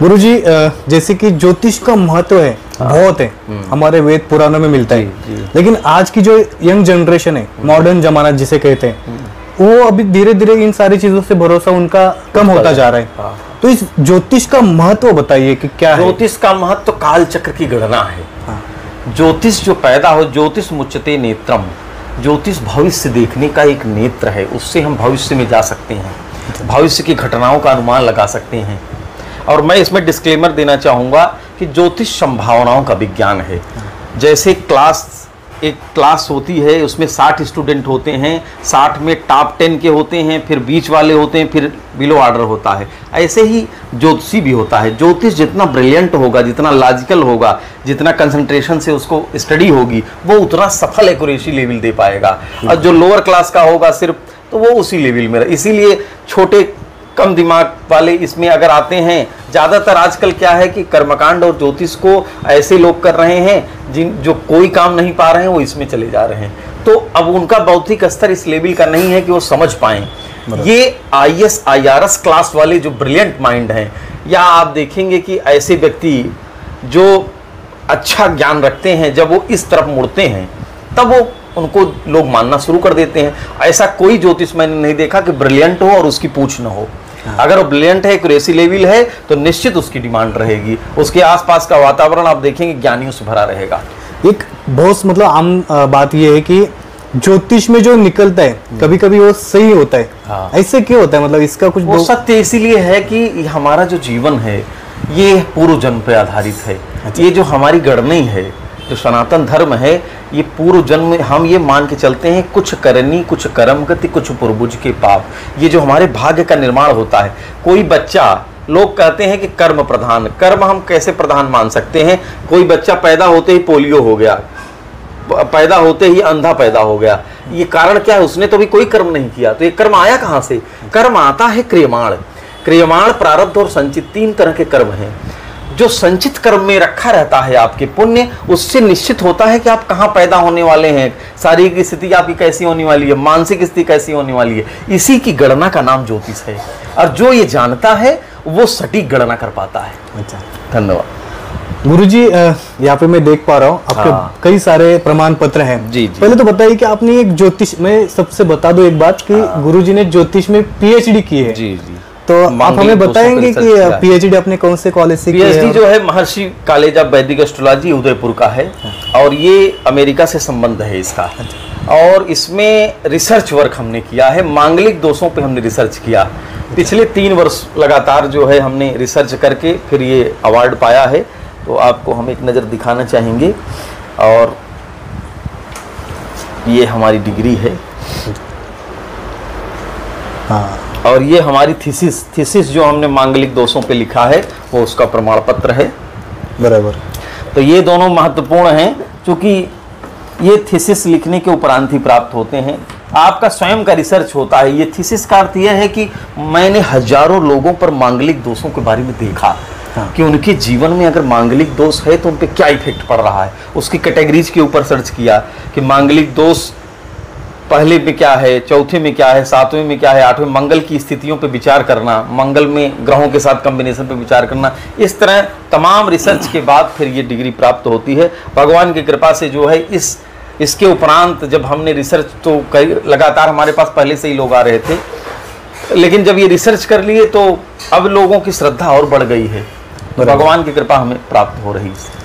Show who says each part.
Speaker 1: गुरुजी, जैसे कि ज्योतिष का महत्व है, बहुत है, हमारे वेद पुराणों में मिलता है, लेकिन आज की जो यंग जनरेशन है, मॉडर्न जमाना जिसे कहते हैं, वो अभी धीरे धीरे इन सारी चीजों से भरोसा उनका कम होता जा रहा है। तो इस ज्योतिष का महत्व बताइए कि क्या है।
Speaker 2: ज्योतिष का महत्व तो काल चक्र की गणना है। ज्योतिष जो पैदा हो, ज्योतिष मुच्यते नेत्रम, ज्योतिष भविष्य देखने का एक नेत्र है, उससे हम भविष्य में जा सकते हैं, भविष्य की घटनाओं का अनुमान लगा सकते हैं। और मैं इसमें डिस्क्लेमर देना चाहूँगा कि ज्योतिष संभावनाओं का विज्ञान है। जैसे एक क्लास होती है, उसमें 60 स्टूडेंट होते हैं, 60 में टॉप 10 के होते हैं, फिर बीच वाले होते हैं, फिर बिलो ऑर्डर होता है। ऐसे ही ज्योतिषी भी होता है। ज्योतिष जितना ब्रिलियंट होगा, जितना लॉजिकल होगा, जितना कंसंट्रेशन से उसको स्टडी होगी, वो उतना सफल एक्यूरेसी लेवल दे पाएगा। और जो लोअर क्लास का होगा सिर्फ, तो वो उसी लेवल में। इसीलिए छोटे कम दिमाग वाले इसमें अगर आते हैं, ज़्यादातर आजकल क्या है कि कर्मकांड और ज्योतिष को ऐसे लोग कर रहे हैं जो कोई काम नहीं पा रहे हैं, वो इसमें चले जा रहे हैं। तो अब उनका बौद्धिक स्तर इस लेवल का नहीं है कि वो समझ पाएं। ये IAS IRS क्लास वाले जो ब्रिलियंट माइंड हैं, या आप देखेंगे कि ऐसे व्यक्ति जो अच्छा ज्ञान रखते हैं, जब वो इस तरफ मुड़ते हैं तब वो उनको लोग मानना शुरू कर देते हैं। ऐसा कोई ज्योतिष मैंने नहीं देखा कि ब्रिलियंट हो और उसकी पूछ न हो। अगर वो ब्रिलियंट है, एक्यूरेसी लेवल है, तो निश्चित उसकी डिमांड रहेगी। उसके आसपास का वातावरण आप देखेंगे ज्ञानियों से भरा रहेगा।
Speaker 1: एक बहुत मतलब आम बात ये है कि ज्योतिष में जो निकलता है कभी कभी वो सही होता है।
Speaker 2: हाँ।
Speaker 1: ऐसे क्यों होता है? मतलब इसका कुछ
Speaker 2: वो सत्य इसीलिए है कि हमारा जो जीवन है ये पूर्व जन्म पे आधारित है। ये जो हमारी गणना है, जो सनातन धर्म है, ये पूर्व जन्म में हम ये मान के चलते हैं, कुछ करनी कुछ कर्म गति कुछ पूर्वज के पाप। ये जो हमारे भाग्य का निर्माण होता है। कोई बच्चा, लोग कहते हैं कि कर्म प्रधान, कर्म हम कैसे प्रधान मान सकते हैं? कोई बच्चा पैदा होते ही पोलियो हो गया, पैदा होते ही अंधा पैदा हो गया, ये कारण क्या है? उसने तो भी कोई कर्म नहीं किया। तो ये कर्म आया कहाँ से? कर्म आता है क्रियमाण। क्रियमाण, प्रारब्ध और संचित, 3 तरह के कर्म हैं। जो संचित कर्म में रखा रहता है आपके पुण्य, उससे निश्चित होता है कि आप कहाँ पैदा होने वाले हैं, शारीरिक स्थिति आपकी कैसी होने वाली है, मानसिक स्थिति कैसी होने वाली है। इसी की गणना का नाम ज्योतिष है। और जो ये जानता है वो सटीक गणना कर पाता है।
Speaker 1: अच्छा,
Speaker 2: धन्यवाद।
Speaker 1: गुरुजी, यहाँ पे मैं देख पा रहा हूँ आपके कई सारे प्रमाण पत्र हैं।
Speaker 2: जी।
Speaker 1: पहले तो बताइए कि आपने एक ज्योतिष में, सबसे बता दो एक बात कि गुरुजी ने ज्योतिष में PhD की है।
Speaker 2: जी।
Speaker 1: तो आप हमें बताएंगे कि PhD अपने कौन से कॉलेज से किया है?
Speaker 2: PhD जो है महर्षि कॉलेज ऑफ वैदिक एस्ट्रोलॉजी उदयपुर का है, और ये अमेरिका से संबंध है इसका। और इसमें रिसर्च वर्क हमने किया है, मांगलिक दोषों पे हमने रिसर्च किया। पिछले 3 वर्ष लगातार जो है हमने रिसर्च करके फिर ये अवार्ड पाया है। तो आपको हम एक नज़र दिखाना चाहेंगे, और ये हमारी डिग्री है।
Speaker 1: हाँ।
Speaker 2: और ये हमारी थीसिस जो हमने मांगलिक दोषों पे लिखा है, वो उसका प्रमाण पत्र है।
Speaker 1: बराबर।
Speaker 2: तो ये दोनों महत्वपूर्ण हैं, क्योंकि ये थीसिस लिखने के उपरांत ही प्राप्त होते हैं। आपका स्वयं का रिसर्च होता है। ये थीसिस का अर्थ यह है कि मैंने हजारों लोगों पर मांगलिक दोषों के बारे में देखा। हाँ। कि उनके जीवन में अगर मांगलिक दोष है तो उन पे क्या इफेक्ट पड़ रहा है। उसकी कैटेगरीज के ऊपर सर्च किया कि मांगलिक दोष पहले में क्या है, चौथे में क्या है, 7वें में क्या है, 8वें मंगल की स्थितियों पे विचार करना, मंगल में ग्रहों के साथ कॉम्बिनेशन पे विचार करना। इस तरह तमाम रिसर्च के बाद फिर ये डिग्री प्राप्त होती है। भगवान की कृपा से जो है इसके उपरांत जब हमने रिसर्च, तो लगातार हमारे पास पहले से ही लोग आ रहे थे, लेकिन जब ये रिसर्च कर लिए तो अब लोगों की श्रद्धा और बढ़ गई है। तो भगवान की कृपा हमें प्राप्त हो रही है।